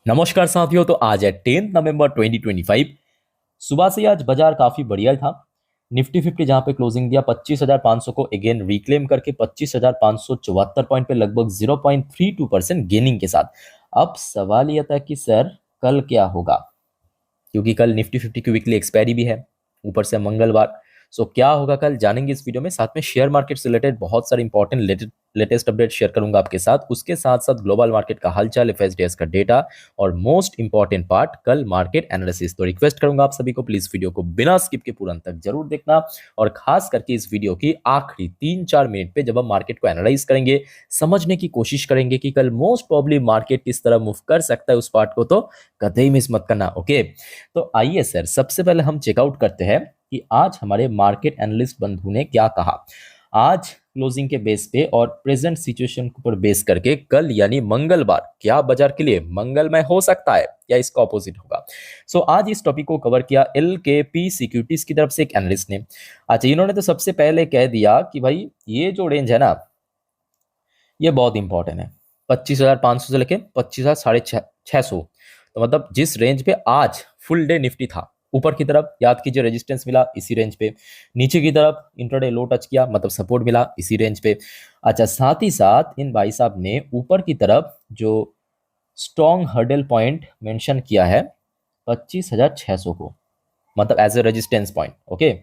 नमस्कार साथियों। तो आज है 10 नवंबर 2025। सुबह से आज बाजार काफी बढ़िया था। निफ्टी 50 जहां पे क्लोजिंग दिया 25,500 को अगेन रिक्लेम करके 25,574 पॉइंट पे लगभग 0.32% गेनिंग के साथ। अब सवाल यह था कि सर कल क्या होगा, क्योंकि कल निफ्टी 50 की वीकली एक्सपायरी भी है, ऊपर से मंगलवार। सो क्या होगा कल जानेंगे इस वीडियो में। साथ में शेयर मार्केट से रिलेटेड बहुत सारे इंपॉर्टेंट लेटेस्ट अपडेट शेयर करूंगा आपके साथ। उसके साथ साथ ग्लोबल मार्केट का हालचाल, एफएसडीएस का डेटा और मोस्ट इंपॉर्टेंट पार्ट कल मार्केट एनालिसिस। तो रिक्वेस्ट करूंगा आप सभी को प्लीज वीडियो को बिना स्किप के पूरा अंत तक जरूर देखना, और खास करके इस वीडियो की आखिरी 3-4 मिनट पे जब हम मार्केट को एनालाइज करेंगे, समझने की कोशिश करेंगे कि कल मोस्ट प्रॉब्ली मार्केट किस तरह मूव कर सकता है, उस पार्ट को तो कतई मिस मत करना। ओके, तो आइए सर सबसे पहले हम चेकआउट करते हैं कि आज हमारे मार्केट एनालिस्ट बंधु ने क्या कहा। आज क्लोजिंग के बेस पे और प्रेजेंट सिचुएशन पर बेस करके कल यानी मंगलवार क्या बाजार के लिए मंगलमय हो सकता है या इसका ऑपोजिट होगा। सो आज इस टॉपिक को कवर किया एलकेपी सिक्योरिटीज की तरफ से एक एनालिस्ट ने। अच्छा, इन्होंने तो सबसे पहले कह दिया कि भाई ये जो रेंज है ना, ये बहुत इंपॉर्टेंट है। 25,500 से लेके 25,650। तो मतलब जिस रेंज पे आज फुल डे निफ्टी था, ऊपर की तरफ याद कीजिए रेजिस्टेंस मिला इसी रेंज पे, नीचे की तरफ इंट्राडे लो टच किया मतलब सपोर्ट मिला इसी रेंज पे। अच्छा, साथ ही साथ इन भाई साहब ने ऊपर की तरफ जो स्ट्रॉन्ग हर्डल पॉइंट मेंशन किया है 25,600 को, मतलब as a resistance point. Okay,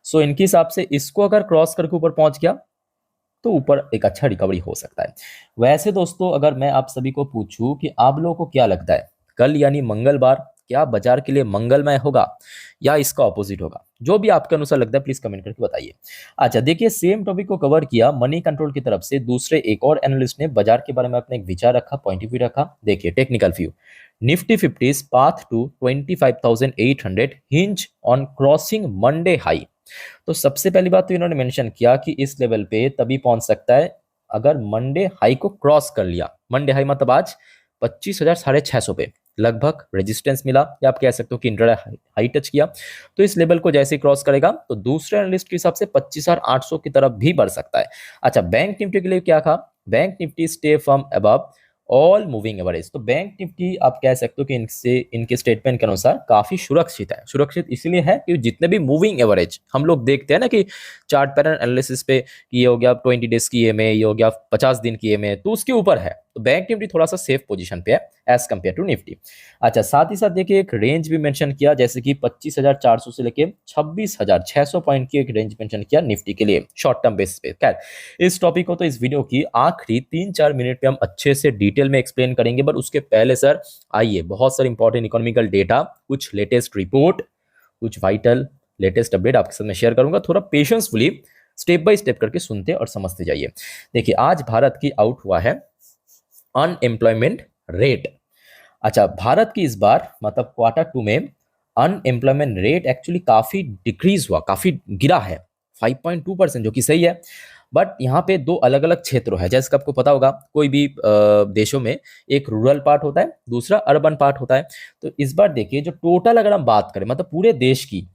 so इनके हिसाब से इसको अगर क्रॉस करके ऊपर पहुंच गया तो ऊपर एक अच्छा रिकवरी हो सकता है। वैसे दोस्तों, अगर मैं आप सभी को पूछूं कि आप लोगों को क्या लगता है कल यानी मंगलवार क्या बाजार के लिए मंगलमय होगा या इसका ऑपोजिट होगा, जो भी आपके अनुसार लगता है प्लीज कमेंट करके बताइए। अच्छा देखिए, सेम टॉपिक को कवर किया मनी कंट्रोल की तरफ से दूसरे एक और एनालिस्ट ने बाजार के बारे में अपने एक विचार रखा, पॉइंट ऑफ व्यू रखा। देखिए technical view, Nifty 50 path to 25,800 hinge on crossing Monday high. तो सबसे पहली बात तो इन्होंने मेंशन किया कि इस लेवल पे तभी पहुंच सकता है अगर मंडे हाई को क्रॉस कर लिया। मंडे हाई मतलब आज 25,650 पे लगभग रेजिस्टेंस मिला, या आप कह सकते हो कि इंट्राडे हाई टच किया। तो इस लेवल को जैसे ही क्रॉस करेगा तो दूसरे एनालिस्ट के हिसाब से 25,800 की तरफ भी बढ़ सकता है। अच्छा, बैंक निफ्टी के लिए क्या कहा, bank Nifty stay from above all moving average. तो बैंक निफ्टी आप कह सकते हो कि इनसे इनके स्टेटमेंट के अनुसार काफी सुरक्षित है। सुरक्षित इसलिए है कि जितने भी मूविंग एवरेज हम लोग देखते हैं ना कि चार्ट पैटर्न एनालिसिस पे कि ये हो गया 20 डेज की ईएमए, ये हो गया 50 दिन की ईएमए, तो उसके ऊपर है। तो बैंक निफ्टी थोड़ा सा सेफ पोजीशन पे है एज कंपेयर टू निफ्टी। अच्छा, साथ ही साथ देखिए एक रेंज भी मेंशन किया, जैसे कि 25,400 से लेके 26,600 पॉइंट की एक रेंज मेंशन किया निफ्टी के लिए शॉर्ट टर्म बेसिस पे। खैर, इस टॉपिक को तो इस वीडियो की आखिरी 3-4 मिनट पे हम अच्छे से डिटेल में एक्सप्लेन करेंगे, बट उसके पहले सर आइए बहुत सारे इंपॉर्टेंट इकोनॉमिकल डेटा, कुछ लेटेस्ट रिपोर्ट, कुछ वाइटल लेटेस्ट अपडेट आपके साथ में शेयर करूंगा। थोड़ा पेशेंसफुली स्टेप बाय स्टेप करके सुनते और समझते जाइए। देखिए आज भारत की आउट हुआ है अनएम्प्लॉयमेंट रेट। अच्छा, भारत की इस बार मतलब क्वार्टर 2 में अनएम्प्लॉयमेंट रेट एक्चुअली काफी डिक्रीज हुआ, काफी गिरा है 5.2%, जो कि सही है। बट यहाँ पे दो अलग अलग क्षेत्र है, जैसे कि आपको पता होगा कोई भी देशों में एक रूरल पार्ट होता है, दूसरा अर्बन पार्ट होता है। तो इस बार देखिए जो टोटल अगर हम बात करें मतलब पूरे देश की,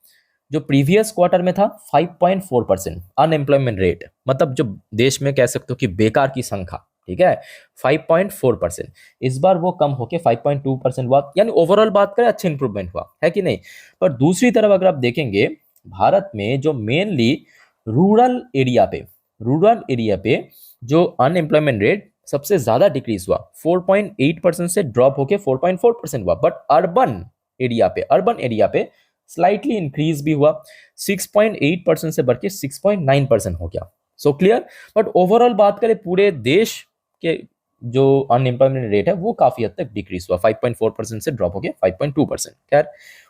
जो प्रीवियस क्वार्टर में था 5.4% अनएम्प्लॉयमेंट रेट, मतलब जो देश में कह सकते हो कि बेकार की संख्या, ठीक है, 5.4%। इस बार वो कम होके 5.2% हुआ, यानी ओवरऑल बात करें अच्छा इंप्रूवमेंट हुआ है कि नहीं। पर दूसरी तरफ अगर आप देखेंगे भारत में जो मेनली रूरल एरिया पे जो अनएम्प्लॉयमेंट रेट सबसे ज्यादा डिक्रीज हुआ, 4.8% से ड्रॉप होके 4.4% हुआ। बट अर्बन एरिया पे स्लाइटली इंक्रीज भी हुआ, 6.8% से बढ़ के 6.9% हो गया। So clear. बट ओवरऑल बात करें पूरे देश के जो अनएम्प्लॉयमेंट रेट है वो काफी हद तक डिक्रीज हुआ, 5.4% से ड्रॉप हो गया 5.2%। खैर,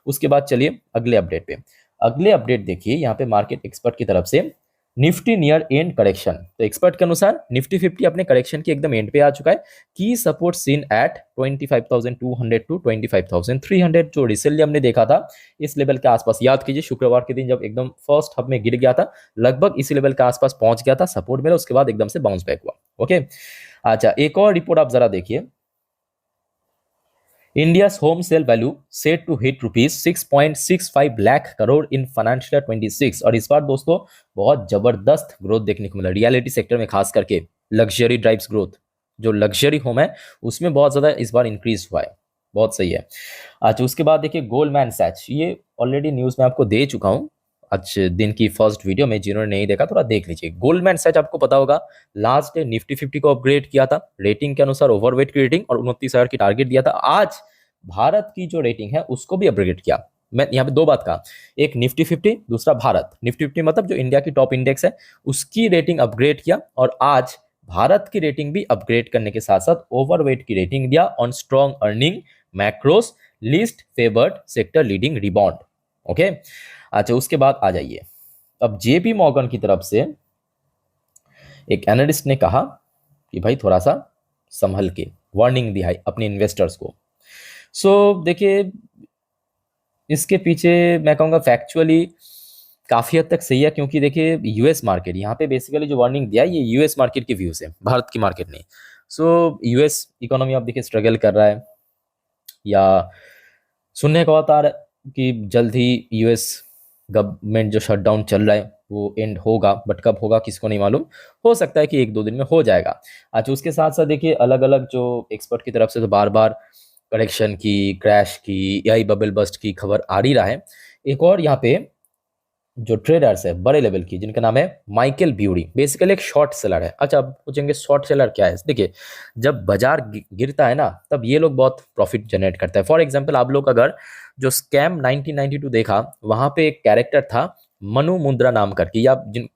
उसके बाद चलिए अगले अपडेट पे। अगले अपडेट देखिए यहाँ पे मार्केट एक्सपर्ट की तरफ से निफ्टी नियर एंड करेक्शन। तो एक्सपर्ट के अनुसार निफ्टी 50 अपने करेक्शन के एकदम एंड पे आ चुका है। की सपोर्ट सीन एट 25,200 टू 25,300, जो रिसेंटली हमने देखा था इस लेवल के आसपास। याद कीजिए शुक्रवार के दिन जब एकदम फर्स्ट हब में गिर गया था, लगभग इसी लेवल के आसपास पहुंच गया था, सपोर्ट मिला, उसके बाद एकदम से बाउंस बैक हुआ। ओके, अच्छा एक और रिपोर्ट आप जरा देखिए। India's home sale value set to hit rupees 6.65 lakh crore in financial 26। और इस बार दोस्तों बहुत जबरदस्त ग्रोथ देखने को मिला रियलिटी सेक्टर में, खास करके लग्जरी ड्राइव्स ग्रोथ। जो लग्जरी होम है उसमें बहुत ज्यादा इस बार इंक्रीज हुआ है। बहुत सही है। अच्छा, उसके बाद देखिए गोल्डमैन सैच, ये ऑलरेडी न्यूज़ में आपको दे चुका हूँ आज दिन की फर्स्ट वीडियो में। जिन्होंने नहीं देखा थोड़ा देख लीजिए। गोल्डमैन सैच आपको पता होगा लास्ट डे निफ्टी 50 को अपग्रेड किया था रेटिंग के अनुसार, ओवरवेट की रेटिंग, और 29,000 की टारगेट दिया था। आज भारत की जो रेटिंग है उसको भी अपग्रेड किया। मैं यहाँ पे दो बात कहा, एक निफ्टी 50, दूसरा भारत। निफ्टी 50 मतलब जो इंडिया की टॉप इंडेक्स है उसकी रेटिंग अपग्रेड किया, और आज भारत की रेटिंग भी अपग्रेड करने के साथ साथ ओवरवेट की रेटिंग दिया on strong earning macros least favoured sector leading rebound. Okay, अच्छा उसके बाद आ जाइए। अब जेपी मॉर्गन की तरफ से एक एनालिस्ट ने कहा कि भाई थोड़ा सा संभल के, वार्निंग दी है अपने इन्वेस्टर्स को। सो देखिए, इसके पीछे मैं कहूँगा फैक्चुअली काफ़ी हद तक सही है, क्योंकि देखिए यूएस मार्केट यहाँ पे बेसिकली जो वार्निंग दिया है ये यूएस मार्केट के व्यू से, भारत की मार्केट नहीं। सो यूएस इकोनॉमी आप देखिए स्ट्रगल कर रहा है, या सुनने को आता है कि जल्द ही यूएस गवर्नमेंट जो शटडाउन चल रहा है वो एंड होगा, बट कब होगा किसको नहीं मालूम। हो सकता है कि एक दो दिन में हो जाएगा। अच्छा, उसके साथ साथ देखिए अलग अलग जो एक्सपर्ट की तरफ से तो बार बार करेक्शन की, क्रैश की, एआई बबल बस्ट की खबर आ रही रहा है। एक और यहाँ पे जो ट्रेडर्स है बड़े लेवल की, जिनका नाम है माइकल ब्यूरी, बेसिकली एक शॉर्ट सेलर है। अच्छा, आप पूछेंगे शॉर्ट सेलर क्या है? देखिए, जब बाजार गिरता है ना तब ये लोग बहुत प्रॉफिट जनरेट करता है। फॉर एग्जांपल आप लोग अगर जो स्कैम 1992 देखा, वहां पे एक कैरेक्टर था मनु मुंद्रा नाम करके, या जिन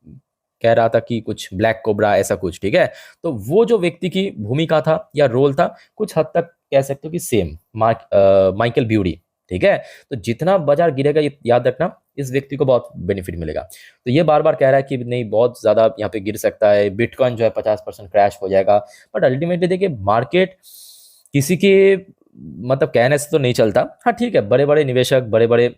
कह रहा था कि कुछ ब्लैक कोबरा ऐसा कुछ, ठीक है। तो वो जो व्यक्ति की भूमिका था या रोल था, कुछ हद तक कह सकते हो कि सेम माइकल ब्यूरी, ठीक है। तो जितना बाजार गिरेगा ये याद रखना, इस व्यक्ति को बहुत बेनिफिट मिलेगा। तो ये बार बार कह रहा है कि नहीं बहुत ज़्यादा यहाँ पे गिर सकता है, बिटकॉइन जो है 50% क्रैश हो जाएगा। बट अल्टीमेटली देखिए मार्केट किसी के मतलब कहने से तो नहीं चलता। हाँ ठीक है, बड़े बड़े निवेशक, बड़े बड़े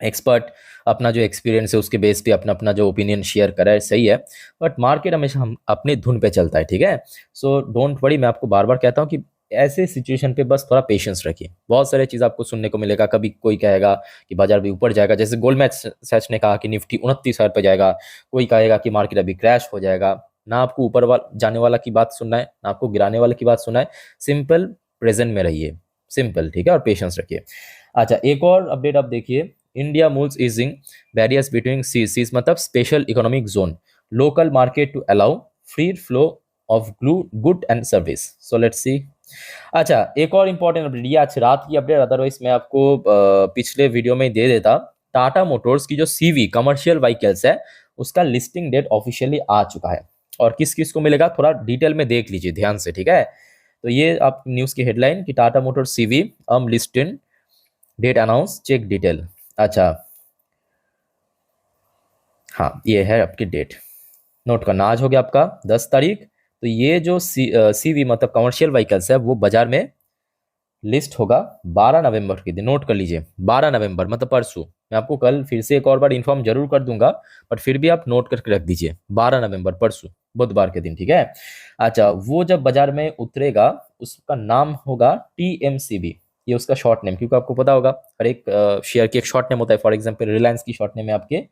एक्सपर्ट अपना जो एक्सपीरियंस है उसके बेस पे अपना अपना जो ओपिनियन शेयर कर रहा है, सही है। बट मार्केट हमेशा हम अपने धुन पे चलता है, ठीक है। सो डोंट वरी, मैं आपको बार बार कहता हूँ कि ऐसे सिचुएशन पे बस थोड़ा पेशेंस रखिए। बहुत सारे चीज़ आपको सुनने को मिलेगा, कभी कोई कहेगा कि बाजार भी ऊपर जाएगा, जैसे गोल्डमैन सैच ने कहा कि निफ्टी 29,000 पे जाएगा, कोई कहेगा कि मार्केट अभी क्रैश हो जाएगा। ना आपको ऊपर जाने वाला की बात सुनना है, ना आपको गिराने वाले की बात सुनना है। सिंपल प्रेजेंट में रहिए, सिंपल, ठीक है, और पेशेंस रखिए। अच्छा, एक और अपडेट आप देखिए, India moves easing barriers between SEZs मतलब special economic zone local market to allow free flow of good and service. So let's see. अच्छा, एक और इंपॉर्टेंट अपडेट, ये आज रात की अपडेट, अदरवाइज मैं आपको पिछले वीडियो में दे देता। टाटा मोटर्स की जो सीवी कमर्शियल व्हीकल्स है उसका लिस्टिंग डेट ऑफिशियली आ चुका है, और किस किस को मिलेगा थोड़ा डिटेल में देख लीजिए ध्यान से, ठीक है। तो ये आप न्यूज़ की हेडलाइन कि Tata Motors CV listed date announce, check detail. अच्छा, हाँ ये है आपकी डेट, नोट करना। आज हो गया आपका 10 तारीख। तो ये जो सीवी मतलब कमर्शियल व्हीकल्स है वो बाजार में लिस्ट होगा 12 नवंबर के दिन। नोट कर लीजिए, 12 नवंबर मतलब परसों। मैं आपको कल फिर से एक और बार इन्फॉर्म जरूर कर दूंगा, बट फिर भी आप नोट करके रख दीजिए, 12 नवंबर परसों, बुधवार के दिन, ठीक है। अच्छा, वो जब बाजार में उतरेगा उसका नाम होगा TMCV, ये उसका शॉर्ट नेम, क्योंकि आपको पता होगा हर एक शेयर की एक शॉर्ट नेम होता है। फॉर एग्जाम्पल रिलायंस की शॉर्ट नेम है आपके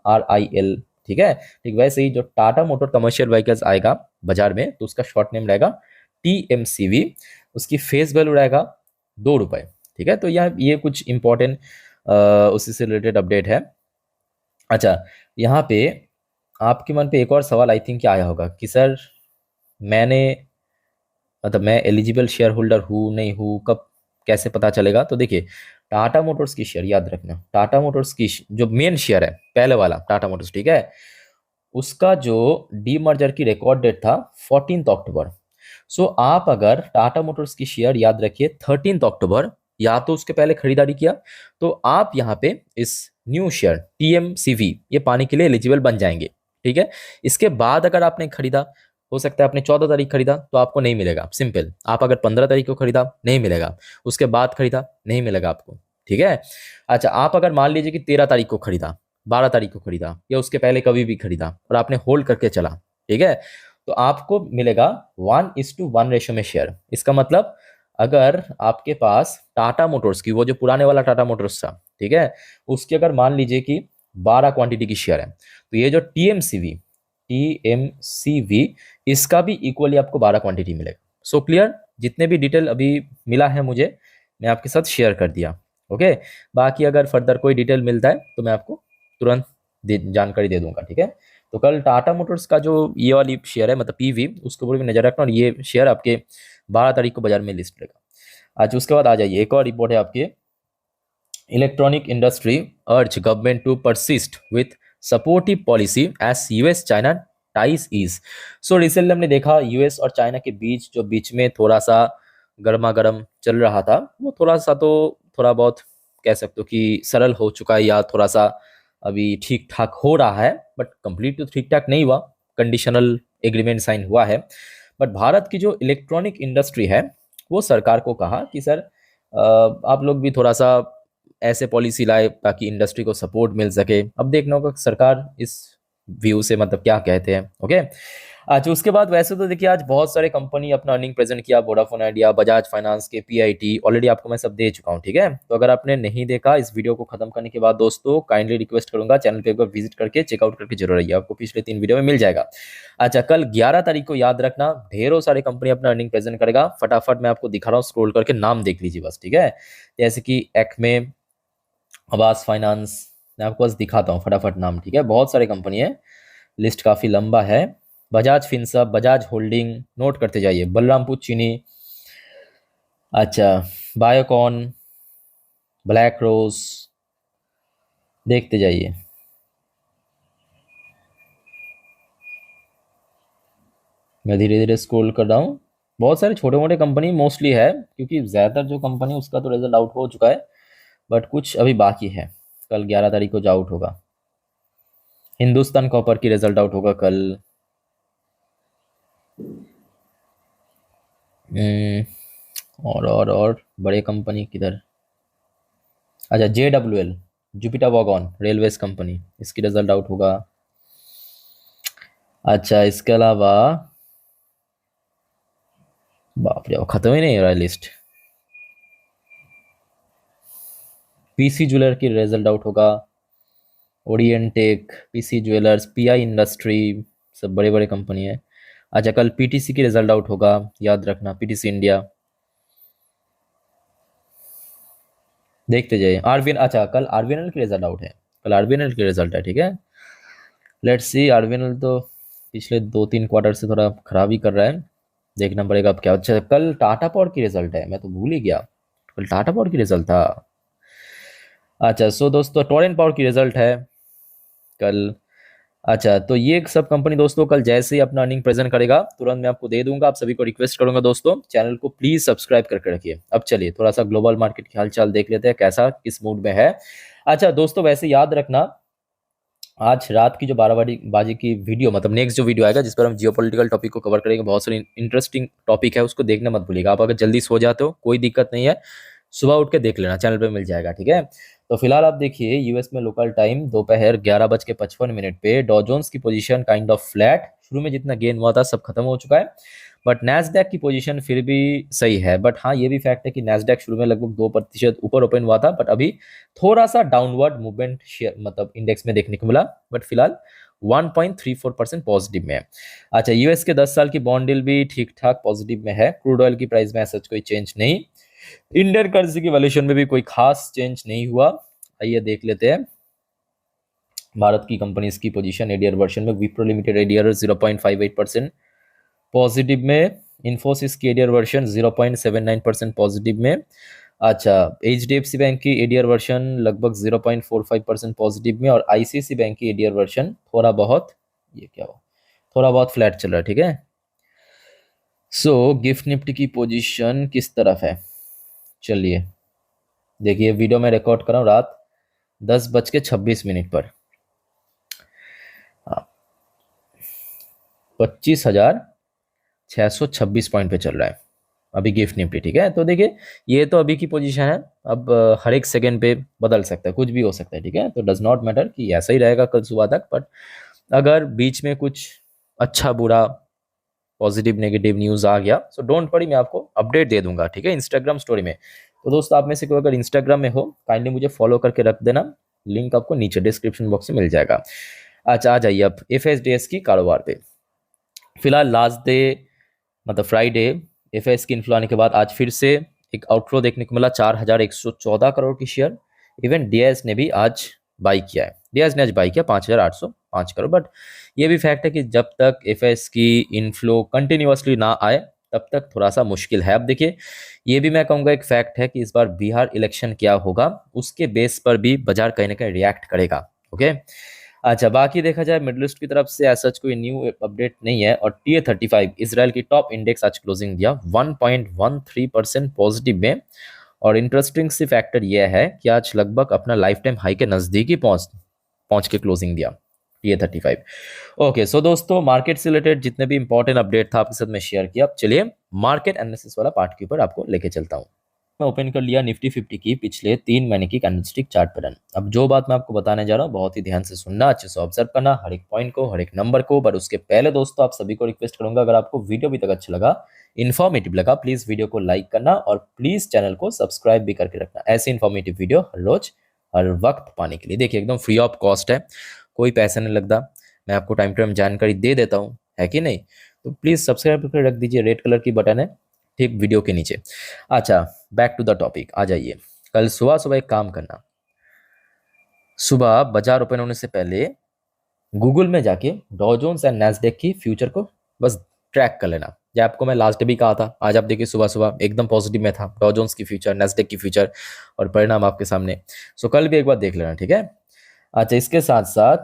RIL, ठीक है। ठीक वैसे ही जो टाटा मोटर कमर्शियल व्हीकल्स आएगा बाजार में तो उसका शॉर्ट नेम रहेगा TMCV, उसकी फेस वैल्यू रहेगा 2 रुपए, ठीक है। तो यह ये कुछ इंपॉर्टेंट उसी से रिलेटेड अपडेट है। अच्छा, यहाँ पे आपके मन पे एक और सवाल आई थिंक क्या आया होगा कि सर मैंने मतलब मैं एलिजिबल शेयर होल्डर हूँ नहीं हूँ, कब कैसे पता चलेगा? तो देखिए, टाटा मोटर्स की शेयर याद रखना, टाटा मोटर्स की जो मेन शेयर है पहले वाला टाटा मोटर्स, ठीक है, उसका जो डीमर्जर की रिकॉर्ड डेट था 14 अक्टूबर। सो आप अगर टाटा मोटर्स की शेयर याद रखिए 13 अक्टूबर या तो उसके पहले खरीदारी किया तो आप यहाँ पे इस न्यू शेयर TMCV ये पाने के लिए एलिजिबल बन जाएंगे, ठीक है। इसके बाद अगर आपने खरीदा, हो सकता है आपने 14 तारीख खरीदा तो आपको नहीं मिलेगा, सिंपल। आप अगर 15 तारीख को खरीदा नहीं मिलेगा, उसके बाद खरीदा नहीं मिलेगा आपको, ठीक है। अच्छा, आप अगर मान लीजिए कि 13 तारीख को खरीदा, 12 तारीख को खरीदा, या उसके पहले कभी भी खरीदा और आपने होल्ड करके चला, ठीक है, तो आपको मिलेगा 1:1 रेशो में शेयर। इसका मतलब अगर आपके पास टाटा मोटर्स की वो जो पुराने वाला टाटा मोटर्स था, ठीक है, उसकी अगर मान लीजिए कि 12 क्वांटिटी की शेयर है, तो ये जो TMCV इसका भी इक्वली आपको 12 क्वांटिटी मिलेगा। So clear? जितने भी डिटेल अभी मिला है मुझे मैं आपके साथ शेयर कर दिया। ओके, बाकी अगर फर्दर कोई डिटेल मिलता है तो मैं आपको तुरंत जानकारी दे दूंगा, ठीक है। तो कल टाटा मोटर्स का जो ये वाली शेयर है मतलब पीवी, उसके ऊपर भी नजर रखना, और ये शेयर आपके 12 तारीख को बाजार में लिस्ट रहेगा। आज उसके बाद आ जाइए, एक और रिपोर्ट है आपके, electronic industry urge government to persist with supportive policy as US China ties ease. So recently हमने देखा यूएस और चाइना के बीच जो बीच में थोड़ा सा गर्मा गर्म चल रहा था, वो थोड़ा सा तो थोड़ा बहुत कह सकते हो कि सरल हो चुका है, या थोड़ा सा अभी ठीक ठाक हो रहा है, बट कंप्लीट तो ठीक ठाक नहीं हुआ, कंडीशनल एग्रीमेंट साइन हुआ है। बट भारत की जो इलेक्ट्रॉनिक इंडस्ट्री है, वो सरकार को कहा कि सर आप लोग भी थोड़ा सा ऐसे पॉलिसी लाए ताकि इंडस्ट्री को सपोर्ट मिल सके। अब देखना होगा सरकार इस व्यू से मतलब क्या कहते हैं। ओके, अच्छा उसके बाद वैसे तो देखिए आज बहुत सारे कंपनी अपना अर्निंग प्रेजेंट किया, वोडाफोन आइडिया, बजाज फाइनेंस के पीआईटी, ऑलरेडी आपको मैं सब दे चुका हूँ, ठीक है। तो अगर आपने नहीं देखा, इस वीडियो को खत्म करने के बाद दोस्तों काइंडली रिक्वेस्ट करूंगा चैनल पे एक बार विजिट करके चेकआउट करके जरूर आइए, आपको पिछले 3 वीडियो में मिल जाएगा। अच्छा, कल 11 तारीख को याद रखना ढेरों सारे कंपनी अपना अर्निंग प्रेजेंट करेगा। फटाफट मैं आपको दिखा रहा हूँ, स्क्रॉल करके नाम देख लीजिए बस, ठीक है। जैसे कि एक्मे, आवास फाइनेंस, मैं आपको बस दिखाता हूँ फटाफट नाम, ठीक है। बहुत सारे कंपनी है, लिस्ट काफ़ी लंबा है। Bajaj Finserv, Bajaj holding, note करते जाइए, बलरामपुर चीनी, अच्छा बायोकॉन, ब्लैक रोज, देखते जाइए। मैं धीरे धीरे स्क्रॉल कर रहा हूँ, बहुत सारे छोटे मोटे कंपनी मोस्टली है, क्योंकि ज़्यादातर जो कंपनी उसका तो रिजल्ट आउट हो चुका है, बट कुछ अभी बाकी है। कल 11 तारीख को जो आउट होगा, हिंदुस्तान कॉपर की रिजल्ट आउट होगा कल। और बड़े कंपनी किधर, अच्छा JWL, Jupiter Wagon Railways company, इसकी रिजल्ट आउट होगा। अच्छा इसके अलावा बाप रे खत्म ही नहीं हो रहा है लिस्ट, पीसी ज्वेलर की रिजल्ट आउट होगा, ओरिएंटेक, पीसी ज्वेलर्स, पीआई इंडस्ट्री, सब बड़े बड़े कंपनी है। अच्छा कल पीटीसी की रिजल्ट आउट होगा, याद रखना पीटीसी इंडिया, देखते जाइए। आरबीएन, अच्छा कल आरबीएनएल की रिजल्ट आउट है, कल आरबीएनएल की रिजल्ट है, ठीक है। लेट्स सी, आरबीएनएल तो पिछले 2-3 क्वार्टर से थोड़ा खराब ही कर रहा है, देखना पड़ेगा अब क्या। अच्छा कल टाटा पावर की रिजल्ट है, मैं तो भूल ही गया, कल टाटा पावर की रिजल्ट था। अच्छा सो दोस्तों टोरेंट पावर की रिजल्ट है कल। अच्छा तो ये सब कंपनी दोस्तों कल जैसे ही अपना अर्निंग प्रेजेंट करेगा तुरंत मैं आपको दे दूंगा। आप सभी को रिक्वेस्ट करूंगा दोस्तों चैनल को प्लीज सब्सक्राइब करके रखिए। अब चलिए थोड़ा सा ग्लोबल मार्केट की हालचाल देख लेते हैं, कैसा किस मूड में है। अच्छा दोस्तों वैसे याद रखना, आज रात की जो 12 बजे की वीडियो मतलब नेक्स्ट जो वीडियो आएगा जिस पर हम जियोपॉलिटिकल टॉपिक को कवर करेंगे, बहुत सारी इंटरेस्टिंग टॉपिक है, उसको देखना मत भूलिएगा। आप अगर जल्दी सो जाते हो कोई दिक्कत नहीं है, सुबह उठ के देख लेना, चैनल पे मिल जाएगा, ठीक है। तो फिलहाल आप देखिए यूएस में लोकल टाइम दोपहर 11:55 पे डॉ जोन्स की पोजीशन काइंड ऑफ फ्लैट, शुरू में जितना गेन हुआ था सब खत्म हो चुका है, बट नैस्डैक की पोजीशन फिर भी सही है। बट हाँ ये भी फैक्ट है कि नैस्डैक शुरू में लगभग 2% ऊपर ओपन हुआ था, बट अभी थोड़ा सा डाउनवर्ड मूवमेंट शेयर मतलब इंडेक्स में देखने को मिला, बट फिलहाल 1.34% पॉजिटिव में है। अच्छा यूएस के 10 साल की बॉन्ड डील भी ठीक ठाक पॉजिटिव में है, क्रूड ऑयल की प्राइस में सच कोई चेंज नहीं, इंडियन करेंसी की वैल्यूएशन में भी कोई खास चेंज नहीं हुआ। आइए देख लेते हैं भारत की कंपनीज की पोजीशन एडीआर वर्जन में। विप्रो लिमिटेड एडीआर 0.58% पॉजिटिव में, इन्फोसिस की एडीआर वर्जन 0.79% पॉजिटिव में। अच्छा एचडीएफसी बैंक की एडीआर वर्जन लगभग 0.45% पॉजिटिव में, और आईसीआईसी बैंक की एडीआर वर्जन थोड़ा बहुत, ये क्या हो, थोड़ा बहुत फ्लैट चल रहा है, ठीक है। सो गिफ्ट निफ्टी की पोजीशन किस तरफ है, चलिए देखिए वीडियो में रिकॉर्ड कर रहा हूँ रात 10:26 पर 25,626 पॉइंट पे चल रहा है अभी गिफ्ट निफ्टी, ठीक है। तो देखिए ये तो अभी की पोजीशन है, अब हर एक सेकंड पे बदल सकता है, कुछ भी हो सकता है, ठीक है। तो डज नॉट मैटर कि ऐसा ही रहेगा कल सुबह तक, बट अगर बीच में कुछ अच्छा बुरा पॉजिटिव नेगेटिव न्यूज़ आ गया सो डोंट वरी, मैं आपको अपडेट दे दूंगा, ठीक है, इंस्टाग्राम स्टोरी में। तो दोस्तों आप में से कोई अगर इंस्टाग्राम में हो काइंडली मुझे फॉलो करके रख देना, लिंक आपको नीचे डिस्क्रिप्शन बॉक्स में मिल जाएगा। अच्छा आ जाइए अब एफएसडीएस की कारोबार पे। फिलहाल लास्ट डे मतलब फ्राइडे एफएस की इन्फ्लो आने के बाद आज फिर से एक आउटफ्लो देखने को मिला 4114 करोड़ की शेयर। इवन डीआईएस ने भी आज बाई किया है, डीआईएस ने आज बाई किया 5805 करोड़। बट ये भी फैक्ट है कि जब तक एफएस की इनफ्लो कंटिन्यूअसली ना आए तब तक थोड़ा सा मुश्किल है। अब देखिए, ये भी मैं कहूँगा एक फैक्ट है कि इस बार बिहार इलेक्शन क्या होगा उसके बेस पर भी बाजार कहीं ना कहीं रिएक्ट करेगा। ओके, अच्छा, बाकी देखा जाए मिडल ईस्ट की तरफ से ऐसा कोई न्यू अपडेट नहीं है। और TA-35 इसराइल की टॉप इंडेक्स आज क्लोजिंग दिया 1.13% पॉजिटिव में। और इंटरेस्टिंग सी फैक्टर यह है कि आज लगभग अपना लाइफ टाइम हाई के नज़दीक ही पहुंच के क्लोजिंग दिया TA-35। ओके, सो दोस्तों, मार्केट से रिलेटेड जितने भी इंपॉर्टेंट अपडेट था आपके साथ मैं शेयर किया। अब चलिए मार्केट एनालिसिस वाला पार्ट के ऊपर आपको लेके चलता हूँ। मैं ओपन कर लिया निफ्टी 50 की पिछले 3 महीने की कैंडलस्टिक चार्ट पैटर्न। अब जो बात मैं आपको बताने जा रहा हूँ बहुत ही ध्यान से सुनना, अच्छे से ऑब्जर्व करना हर एक पॉइंट को, हर एक नंबर को। पर उसके पहले दोस्तों आप सभी को रिक्वेस्ट करूंगा, अगर आपको वीडियो अभी तक अच्छा लगा, इन्फॉर्मेटिव लगा, प्लीज वीडियो को लाइक करना और प्लीज चैनल को सब्सक्राइब भी करके रखना ऐसे इन्फॉर्मेटिव वीडियो हर रोज हर वक्त पाने के लिए। देखिए, एकदम फ्री ऑफ कॉस्ट है, कोई पैसा नहीं लगता, मैं आपको टाइम टू टाइम जानकारी दे देता हूँ, है कि नहीं? तो प्लीज सब्सक्राइब करके रख दीजिए, रेड कलर की बटन है ठीक वीडियो के नीचे। अच्छा, बैक टू द टॉपिक आ जाइए। कल सुबह सुबह एक काम करना, सुबह बाजार ओपन होने से पहले गूगल में जाके डॉ जोन्स एंड नैस्डैक की फ्यूचर को बस ट्रैक कर लेना। जब आपको मैं लास्ट डे भी कहा था, आज आप देखिए सुबह सुबह एकदम पॉजिटिव में था डॉ जोन्स की फ्यूचर, नैस्डैक की फ्यूचर, और परिणाम आपके सामने। सो कल भी एक बार देख लेना, ठीक है? अच्छा, इसके साथ साथ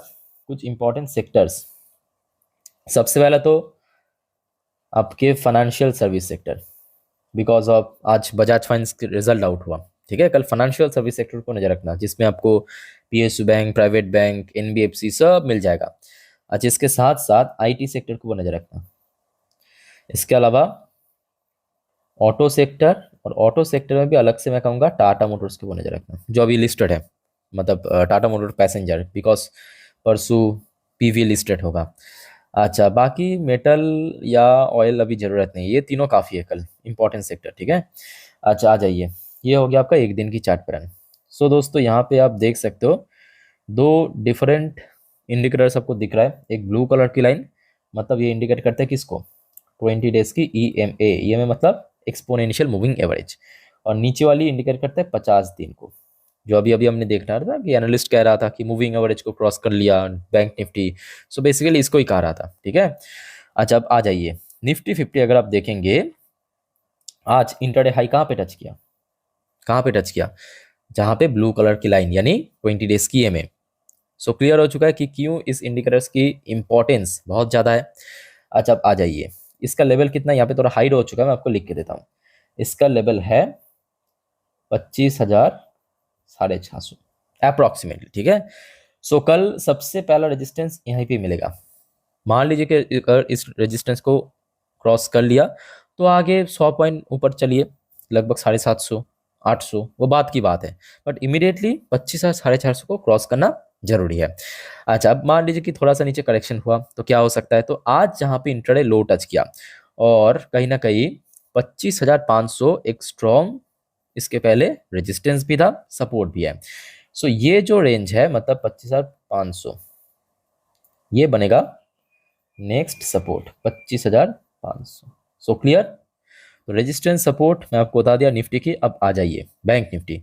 कुछ इंपॉर्टेंट सेक्टर्स, सबसे पहला तो आपके financial service sector, because of आज बजाज फाइनेंस के रिजल्ट आउट हुआ, ठीक है? कल फाइनेंशियल सर्विस सेक्टर को नजर रखना, जिसमें आपको PSU bank, private bank, NBFC सब मिल जाएगा। अच्छा, इसके साथ साथ आईटी सेक्टर को नजर रखना। इसके अलावा ऑटो सेक्टर, और ऑटो सेक्टर में भी अलग से मैं कहूँगा टाटा मोटर्स को नजर रखना, जो अभी लिस्टेड है, मतलब टाटा मोटर पैसेंजर, बिकॉज परसों पीवी लिस्टेड होगा। अच्छा, बाकी मेटल या ऑयल अभी ज़रूरत नहीं, ये तीनों काफ़ी है कल इंपॉर्टेंट सेक्टर, ठीक है? अच्छा, आ जाइए, ये हो गया आपका एक दिन की चार्ट पैटर्न। सो दोस्तों, यहाँ पे आप देख सकते हो दो डिफरेंट इंडिकेटर्स आपको दिख रहा है। एक ब्लू कलर की लाइन, मतलब ये इंडिकेट करता है किसको? 20 डेज की EMA मतलब एक्सपोनेंशियल मूविंग एवरेज। और नीचे वाली इंडिकेट करता है 50 दिन को, जो अभी अभी हमने देख रहा था कि एनालिस्ट कह रहा था कि मूविंग एवरेज को क्रॉस कर लिया बैंक निफ्टी। सो बेसिकली इसको ही कहा रहा था, ठीक है? अच्छा, अब आ जाइए निफ्टी 50, अगर आप देखेंगे आज इंटरडे हाई कहाँ पे टच किया? कहाँ पे टच किया? जहाँ पे ब्लू कलर की लाइन, यानी 20 डेज की EMA। सो क्लियर हो चुका है कि क्यों इस इंडिकेटर्स की इंपॉर्टेंस बहुत ज़्यादा है। अच्छा, अब आ जाइए, इसका लेवल कितना, यहाँ पे थोड़ा हाइड हो चुका है, मैं आपको लिख के देता हूँ। इसका लेवल है 25,650 अप्रोक्सीमेटली, ठीक है? सो कल सबसे पहला रेजिस्टेंस यहीं पे मिलेगा। मान लीजिए कि अगर इस रेजिस्टेंस को क्रॉस कर लिया तो आगे 100 पॉइंट ऊपर चलिए, लगभग 750, 800, वो बात की बात है। बट इमीडिएटली 25,450 को क्रॉस करना जरूरी है। अच्छा, अब मान लीजिए कि थोड़ा सा नीचे करेक्शन हुआ तो क्या हो सकता है? तो आज जहाँ पे इंट्राडे लो टच किया और कहीं ना कहीं 25,500 एक स्ट्रॉन्ग, इसके पहले रेजिस्टेंस भी था, सपोर्ट भी है। सो ये जो रेंज है, मतलब 25,500, ये बनेगा नेक्स्ट सपोर्ट 25,500। So clear? तो रेजिस्टेंस सपोर्ट मैं आपको बता दिया निफ्टी की। अब आ जाइए बैंक निफ्टी।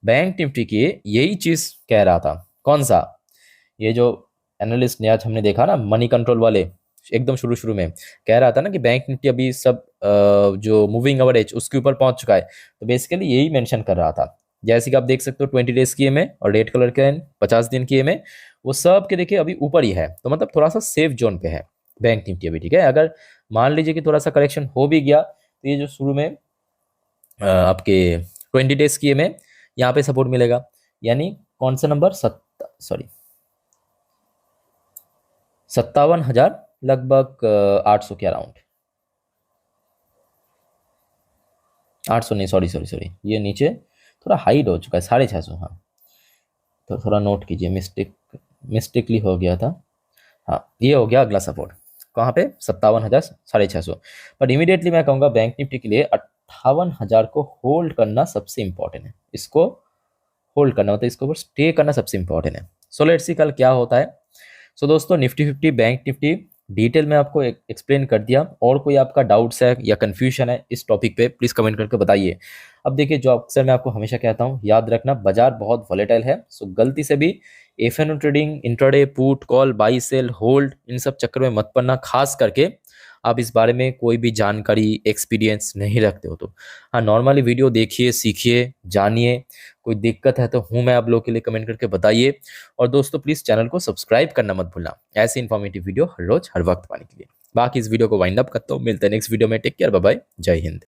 बैंक निफ्टी की यही चीज कह रहा था, कौन सा? ये जो एनालिस्ट ने आज हमने देखा ना, मनी कंट्रोल वाले, एकदम शुरू शुरू में कह रहा था ना कि बैंक निफ्टी अभी सब जो मूविंग एवरेज उसके ऊपर पहुंच चुका है। तो बेसिकली यही मेंशन कर रहा था। जैसे कि आप देख सकते हो 20 डेज की EMA और रेड कलर के 50 दिन की EMA, वो सब के देखिए अभी ऊपर ही है। तो मतलब थोड़ा सा सेफ जोन पे है बैंक निफ्टी अभी, ठीक है? अगर मान लीजिए कि थोड़ा सा करेक्शन हो भी गया तो ये जो शुरू में आपके 20 डेज की EMA, यहाँ पे सपोर्ट मिलेगा, यानी कौन सा नंबर? 57,000, लगभग 800 के अराउंड, 800 नहीं, सॉरी, ये नीचे थोड़ा हाइड हो चुका है, 650। हाँ, तो थोड़ा नोट कीजिए, मिस्टेकली हो गया था। हाँ, ये हो गया अगला सपोर्ट, कहाँ पे? 57,000, 650। बट इमीडिएटली मैं कहूँगा बैंक निफ्टी के लिए 58,000 को होल्ड करना सबसे इंपॉर्टेंट है। इसको होल्ड करना होता है, इसको ऊपर स्टे करना सबसे इंपॉर्टेंट है। सो लेट्स सी कल क्या होता है। सो दोस्तों, निफ्टी 50, बैंक निफ्टी डिटेल में आपको एक्सप्लेन कर दिया। और कोई आपका डाउट्स है या कन्फ्यूजन है इस टॉपिक पे, प्लीज़ कमेंट करके बताइए। अब देखिए, जो अक्सर मैं आपको हमेशा कहता हूँ, याद रखना बाजार बहुत वॉलेटाइल है, सो गलती से भी FnO trading, intraday, put call, buy sell, hold, इन सब चक्कर में मत पड़ना। खास करके आप इस बारे में कोई भी जानकारी, एक्सपीरियंस नहीं रखते हो तो। हाँ, नॉर्मली वीडियो देखिए, सीखिए, जानिए। कोई दिक्कत है तो हूँ मैं आप लोग के लिए, कमेंट करके बताइए। और दोस्तों प्लीज़ चैनल को सब्सक्राइब करना मत भूलना, ऐसी इन्फॉर्मेटिव वीडियो हर रोज हर वक्त पाने के लिए। बाकी इस वीडियो को वाइंड अप करता हूँ, मिलते हैं नेक्स्ट वीडियो में। टेक केयर, बाय बाय, जय हिंद।